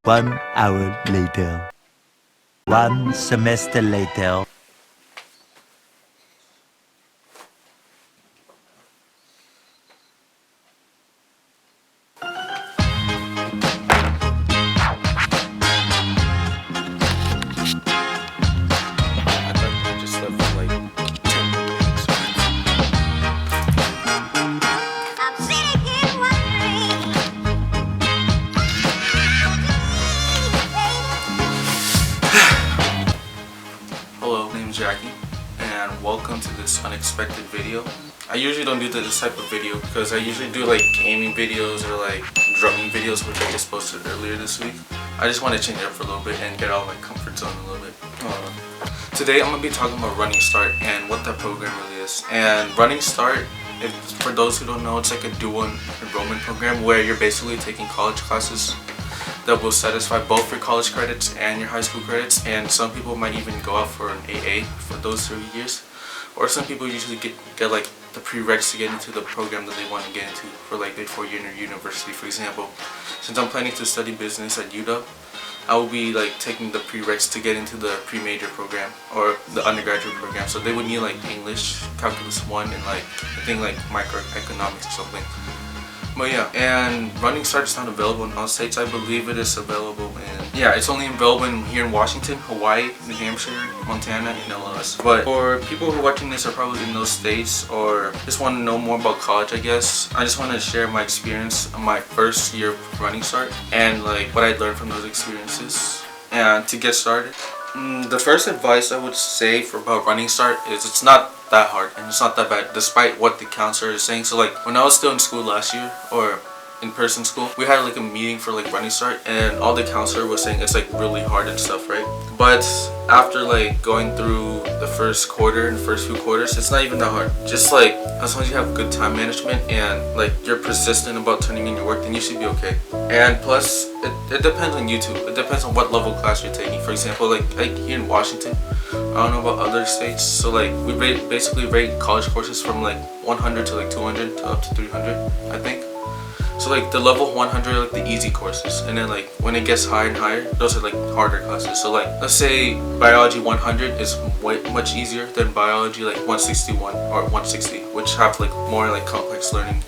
1 hour later. 1 semester later. I thought I just left for like 10 minutes. I'm sitting here wondering. Hello, my name's Jackie, and welcome to this unexpected video. I usually don't do this type of video because I usually do like gaming videos or like drumming videos, which I just posted earlier this week. I just want to change it up for a little bit and get out of my comfort zone a little bit. Today I'm going to be talking about Running Start and what that program really is. And Running Start, for those who don't know, it's like a dual enrollment program where you're basically taking college classes that will satisfy both your college credits and your high school credits, and some people might even go out for an AA for those 3 years, or some people usually get like the prereqs to get into the program that they want to get into for like before you're in university. For example, since I'm planning to study business at UW, I will be like taking the prereqs to get into the pre-major program or the undergraduate program. So they would need like English, Calculus 1, and like I think like microeconomics or something. But yeah, and Running Start is not available in all states. I believe it is available it's only available here in Washington, Hawaii, New Hampshire, Montana, and Illinois. But for people who are watching this are probably in those states or just want to know more about college, I guess, I just want to share my experience on my first year of Running Start and like what I learned from those experiences. And to get started, the first advice I would say for about Running Start is it's not that hard and it's not that bad despite what the counselor is saying. So like when I was still in school last year or in-person school, we had like a meeting for like Running Start, and all the counselor was saying it's like really hard and stuff, right? But after like going through the first quarter and first few quarters, it's not even that hard. Just like as long as you have good time management and like you're persistent about turning in your work, then you should be okay. And plus it depends on you too. It depends on what level class you're taking. For example, like here in Washington, I don't know about other states, so like we basically rate college courses from like 100 to like 200 to up to 300, I think. So like the level 100 are like the easy courses, and then like when it gets higher and higher, those are like harder classes. So like let's say biology 100 is much easier than biology like 161 or 160, which have like more like complex learning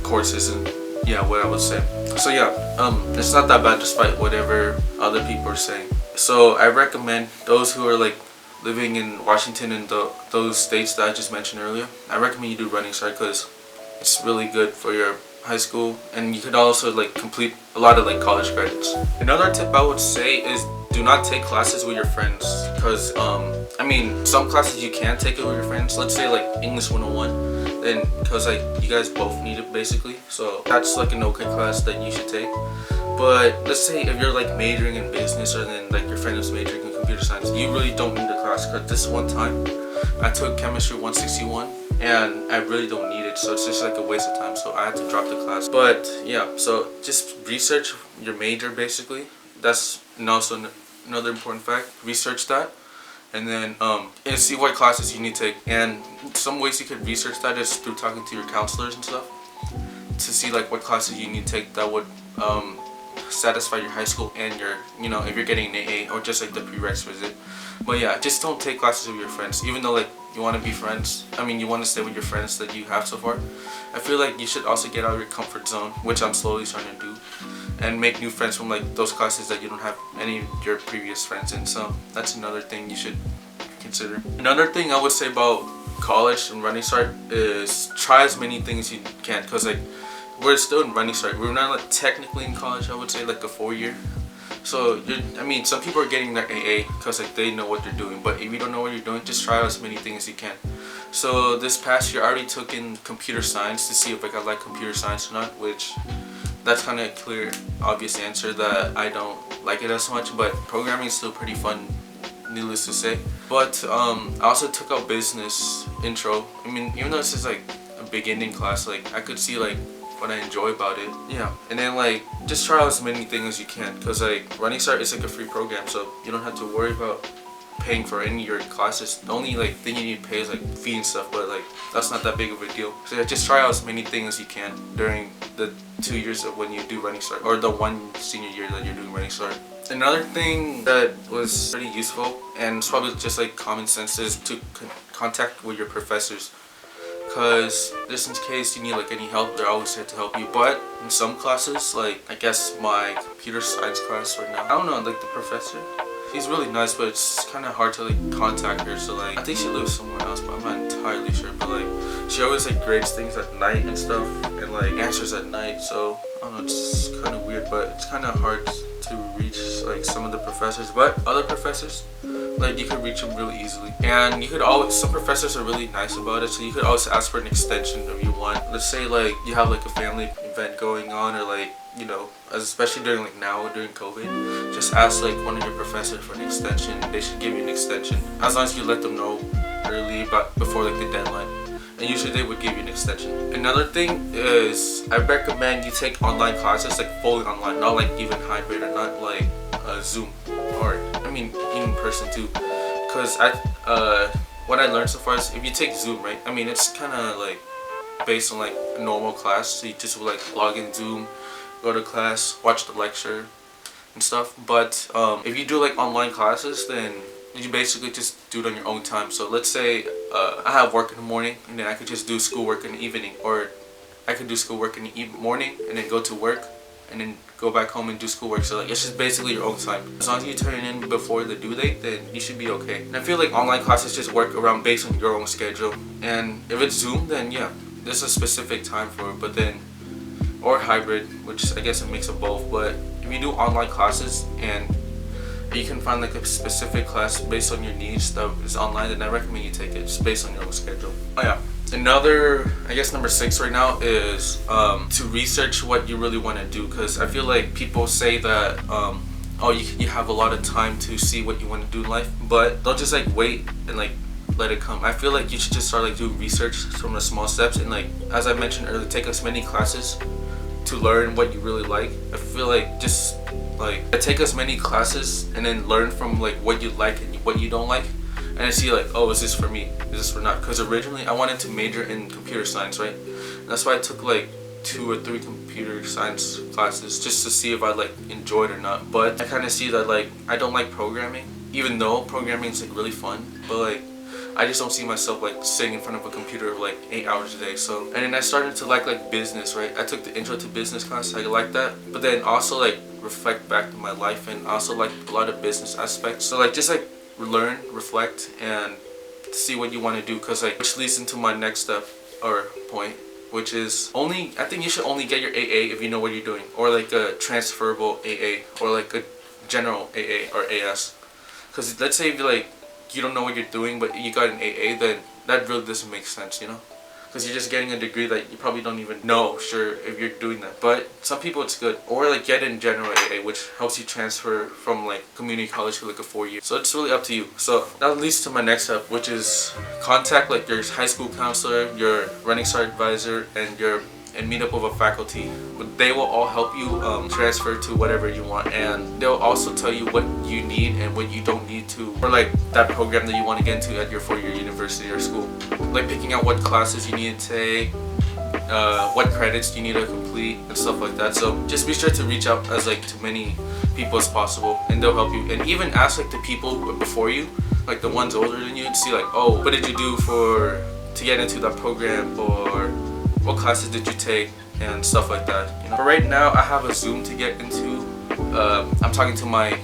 courses, and yeah, what I would say. So yeah, it's not that bad despite whatever other people are saying. So I recommend those who are like living in Washington and those states that I just mentioned earlier, I recommend you do Running Start because it's really good for your high school, and you could also like complete a lot of like college credits. Another tip I would say is do not take classes with your friends, because I mean some classes you can take it with your friends. Let's say like English 101, then because like you guys both need it basically, so that's like an okay class that you should take. But let's say if you're like majoring in business, or then like your friend is majoring in computer science, you really don't need the class, because this one time I took chemistry 161 and I really don't need it, so it's just like a waste of time, so I had to drop the class. But yeah, so just research your major basically. That's also another important fact. Research that, and then and see what classes you need to take. And some ways you could research that is through talking to your counselors and stuff to see like what classes you need to take that would satisfy your high school and your, you know, if you're getting an AA or just like the prereqs visit. But yeah, just don't take classes with your friends, even though like you want to be friends. I mean, you want to stay with your friends that you have so far. I feel like you should also get out of your comfort zone, which I'm slowly starting to do, and make new friends from like those classes that you don't have any of your previous friends in. So that's another thing you should consider. Another thing I would say about college and Running Start is try as many things you can, because like we're still in Running Start. We're not like technically in college. I would say like a 4-year. So I mean, some people are getting their AA because like they know what they're doing. But if you don't know what you're doing, just try as many things as you can. So this past year, I already took in computer science to see if like I like computer science or not. Which that's kind of a clear, obvious answer that I don't like it as much. But programming is still pretty fun, needless to say. But I also took out business intro. I mean, even though this is like a beginning class, like I could see like what I enjoy about it. Yeah, and then like just try out as many things as you can, because like Running Start is like a free program, so you don't have to worry about paying for any of your classes. The only like thing you need to pay is like fee and stuff, but like that's not that big of a deal. So yeah, just try out as many things as you can during the 2 years of when you do Running Start, or the one senior year that you're doing Running Start. Another thing that was pretty useful, and it's probably just like common sense, is to contact with your professors. Because just in case you need like any help, they're always here to help you. But in some classes, like I guess my computer science class right now, I don't know, like the professor, she's really nice, but it's kind of hard to like contact her. So like I think she lives somewhere else, but I'm not entirely sure. But like she always like grades things at night and stuff, and like answers at night. So I don't know, it's kind of weird, but it's kind of hard to reach like some of the professors. But other professors, like you could reach them really easily, and you could always, some professors are really nice about it, so you could always ask for an extension if you want. Let's say like you have like a family event going on, or like, you know, especially during like now during COVID, just ask like one of your professors for an extension. They should give you an extension as long as you let them know early, but before like the deadline, and usually they would give you an extension. Another thing is I recommend you take online classes, like fully online, not like even hybrid, or not like Zoom, or I mean in person too. Because what I learned so far is if you take Zoom, right, I mean it's kind of like based on like a normal class, so you just like log in Zoom, go to class, watch the lecture and stuff. But if you do like online classes, then you basically just do it on your own time. So let's say I have work in the morning, and then I could just do schoolwork in the evening, or I could do schoolwork in the morning and then go to work and then go back home and do schoolwork. So like it's just basically your own time. As long as you turn it in before the due date, then you should be okay. And I feel like online classes just work around based on your own schedule. And if it's Zoom, then yeah, there's a specific time for it. But then, or hybrid, which I guess a mix of both. But if you do online classes and you can find like a specific class based on your needs that is online, then I recommend you take it just based on your own schedule. Oh yeah. Another, I guess number 6 right now is to research what you really want to do, because I feel like people say that oh, you have a lot of time to see what you want to do in life, but don't just like wait and like let it come. I feel like you should just start like doing research from the small steps, and like as I mentioned earlier, take as many classes to learn what you really like. I feel like just like take as many classes and then learn from like what you like and what you don't like, and I see like, oh, is this for me, is this for not? Because originally I wanted to major in computer science, right? And that's why I took like 2 or 3 computer science classes just to see if I like enjoyed it or not. But I kind of see that like I don't like programming, even though programming is like really fun, but like I just don't see myself like sitting in front of a computer like 8 hours a day. So, and then I started to like business, right? I took the intro to business class, I like that, but then also like reflect back to my life, and also like a lot of business aspects. So like just like learn, reflect, and see what you want to do, because like which leads into my next step or point, which is I think you should only get your AA if you know what you're doing, or like a transferable AA, or like a general AA or AS. Because let's say if you don't know what you're doing but you got an AA, then that really doesn't make sense, you know, because you're just getting a degree that you probably don't even know sure if you're doing that. But some people it's good. Or like get in general AA, which helps you transfer from like community college to like a 4 year. So it's really up to you. So that leads to my next step, which is contact like your high school counselor, your Running Start advisor, and meet up with a faculty. They will all help you transfer to whatever you want, and they'll also tell you what you need and what you don't need to, or like that program that you want to get into at your 4-year university or school, like picking out what classes you need to take, what credits you need to complete, and stuff like that. So just be sure to reach out as like to many people as possible, and they'll help you. And even ask like the people before you, like the ones older than you, and see like, oh, what did you do to get into that program, or what classes did you take, and stuff like that, you know. But right now I have a Zoom to get into. I'm talking to my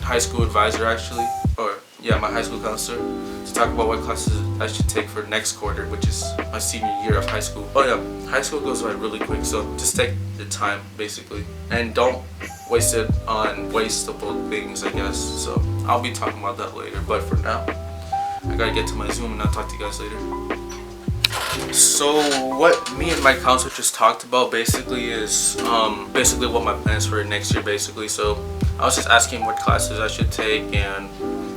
high school advisor actually, or yeah, my high school counselor, to talk about what classes I should take for next quarter, which is my senior year of high school. Oh yeah, high school goes by really quick, so just take the time basically, and don't waste it on wastable things, I guess. So I'll be talking about that later, but for now I gotta get to my Zoom, and I'll talk to you guys later. So what me and my counselor just talked about basically is basically what my plans for next year basically. So I was just asking what classes I should take and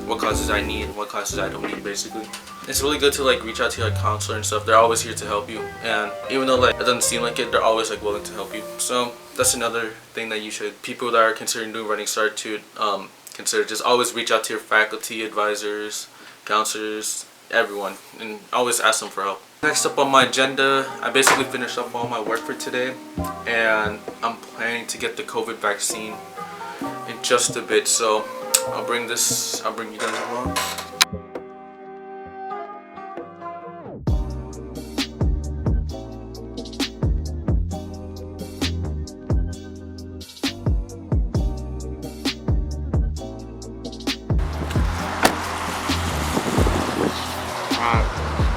what classes I need and what classes I don't need basically. It's really good to like reach out to your counselor and stuff. They're always here to help you, and even though like it doesn't seem like it, they're always like willing to help you. So that's another thing that you should, people that are considering doing Running Start, to consider. Just always reach out to your faculty, advisors, counselors, everyone, and always ask them for help. Next up on my agenda, I basically finished up all my work for today, and I'm planning to get the COVID vaccine in just a bit. So I'll bring you guys along.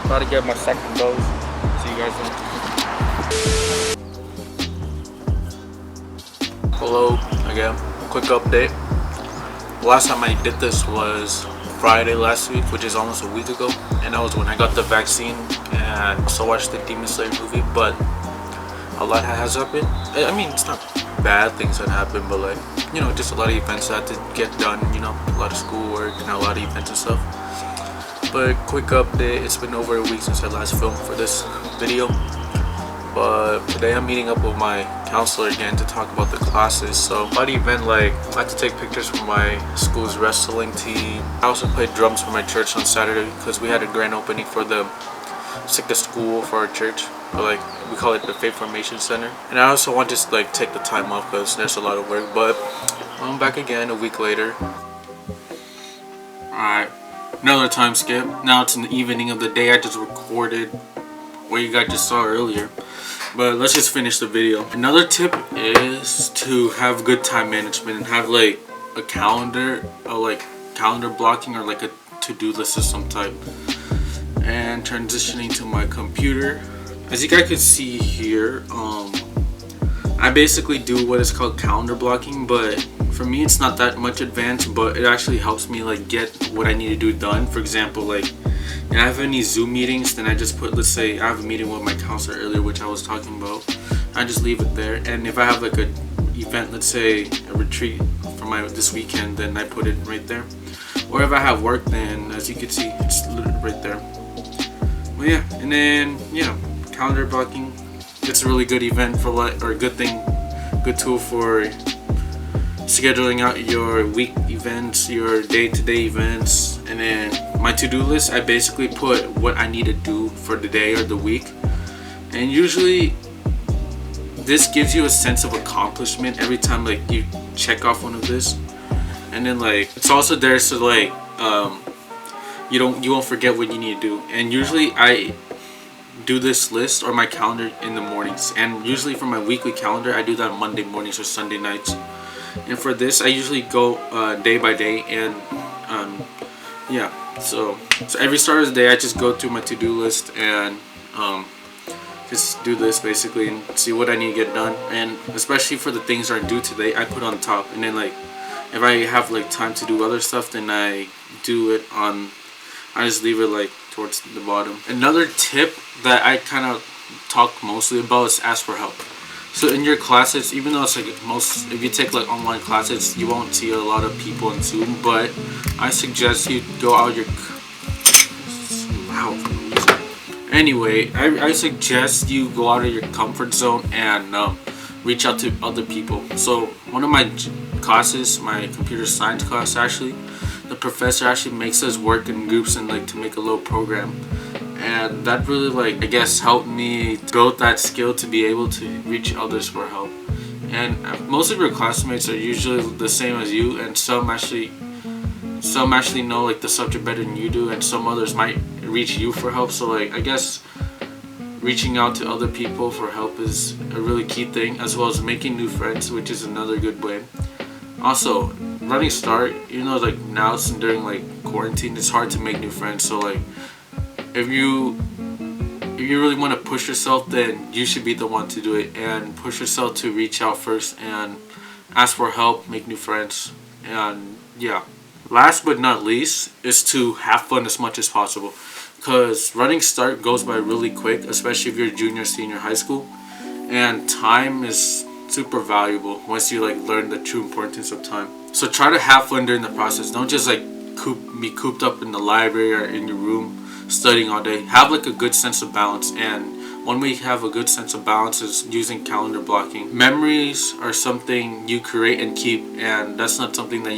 About to get my second dose. See you guys then. Hello again. Quick update. The last time I did this was Friday last week, which is almost a week ago, and that was when I got the vaccine and also watched the Demon Slayer movie. But a lot has happened. I mean, it's not bad things that happened, but like, you know, just a lot of events that had to get done. You know, a lot of schoolwork and a lot of events and stuff. But quick update, it's been over a week since I last filmed for this video. But today I'm meeting up with my counselor again to talk about the classes. So about the event, like, I had to take pictures for my school's wrestling team. I also played drums for my church on Saturday because we had a grand opening for the school for our church. Or like, we call it the Faith Formation Center. And I also want to like take the time off because there's a lot of work. But I'm back again a week later. Alright. Another time skip. Now it's in the evening of the day I just recorded what you guys just saw earlier. But let's just finish the video. Another tip is to have good time management and have like a calendar or like calendar blocking or like a to-do list of some type. And transitioning to my computer. As you guys can see here, I basically do what is called calendar blocking, but for me it's not that much advanced, but it actually helps me like get what I need to do done. For example, like if I have any Zoom meetings, then I just put, let's say I have a meeting with my counselor earlier, which I was talking about, I just leave it there. And if I have like a event, let's say a retreat for this weekend, then I put it right there. Or if I have work, then as you can see, it's literally right there. Well, yeah, and then yeah, calendar blocking, it's a really good event for or a good tool for scheduling out your week events, your day-to-day events. And then my to-do list, I basically put what I need to do for the day or the week, and usually this gives you a sense of accomplishment every time like you check off one of this. And then like it's also there so like you won't forget what you need to do. And usually I do this list or my calendar in the mornings, and usually for my weekly calendar I do that on Monday mornings or Sunday nights. And for this I usually go day by day, and yeah, so every start of the day I just go through my to-do list and just do this basically and see what I need to get done. And especially for the things that are due today, I put on top, and then like if I have like time to do other stuff, then I do it on, I just leave it like towards the bottom. Another tip that I kind of talk mostly about is ask for help. So in your classes, even though it's like if you take like online classes, you won't see a lot of people in Zoom, but I suggest you go out your Anyway, I suggest you go out of your comfort zone and reach out to other people. So one of my classes, my computer science class, actually, the professor actually makes us work in groups and like to make a little program. And that really like, I guess, helped me build that skill to be able to reach others for help. And most of your classmates are usually the same as you, and some actually know like the subject better than you do, and some others might reach you for help. So like, I guess reaching out to other people for help is a really key thing, as well as making new friends, which is another good way. Also, running start, you know, like now during like quarantine, it's hard to make new friends. So like, if you really want to push yourself, then you should be the one to do it, and push yourself to reach out first and ask for help, make new friends. And yeah, last but not least is to have fun as much as possible, because running start goes by really quick, especially if you're junior, senior high school, and time is super valuable once you like learn the true importance of time. So try to have fun during the process. Don't just like be cooped up in the library or in your room studying all day. Have like a good sense of balance, and one way you have a good sense of balance is using calendar blocking. Memories are something you create and keep, and that's not something that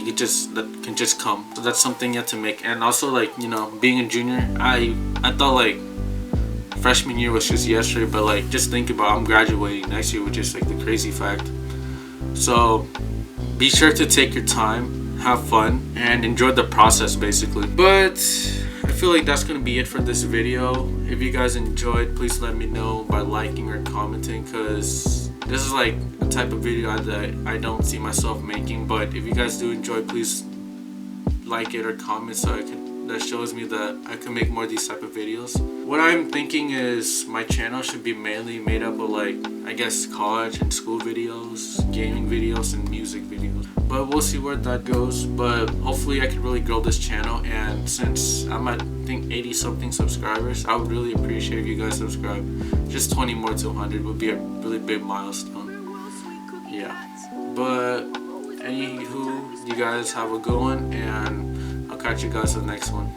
that can just come. So that's something you have to make. And also, like, you know, being a junior, I thought like freshman year was just yesterday, but like just think about I'm graduating next year, which is like the crazy fact. So be sure to take your time, have fun, and enjoy the process basically. But I feel like that's gonna be it for this video. If you guys enjoyed, please let me know by liking or commenting, because this is like a type of video that I don't see myself making. But if you guys do enjoy, please like it or comment, so that shows me that I can make more of these type of videos. What I'm thinking is my channel should be mainly made up of, like, I guess college and school videos, gaming videos, and music videos. But we'll see where that goes. But hopefully I can really grow this channel, and since I'm at, I think, 80 something subscribers, I would really appreciate if you guys subscribe. Just 20 more to 100 would be a really big milestone. Yeah. But anywho, you guys have a good one, and I'll catch you guys in the next one.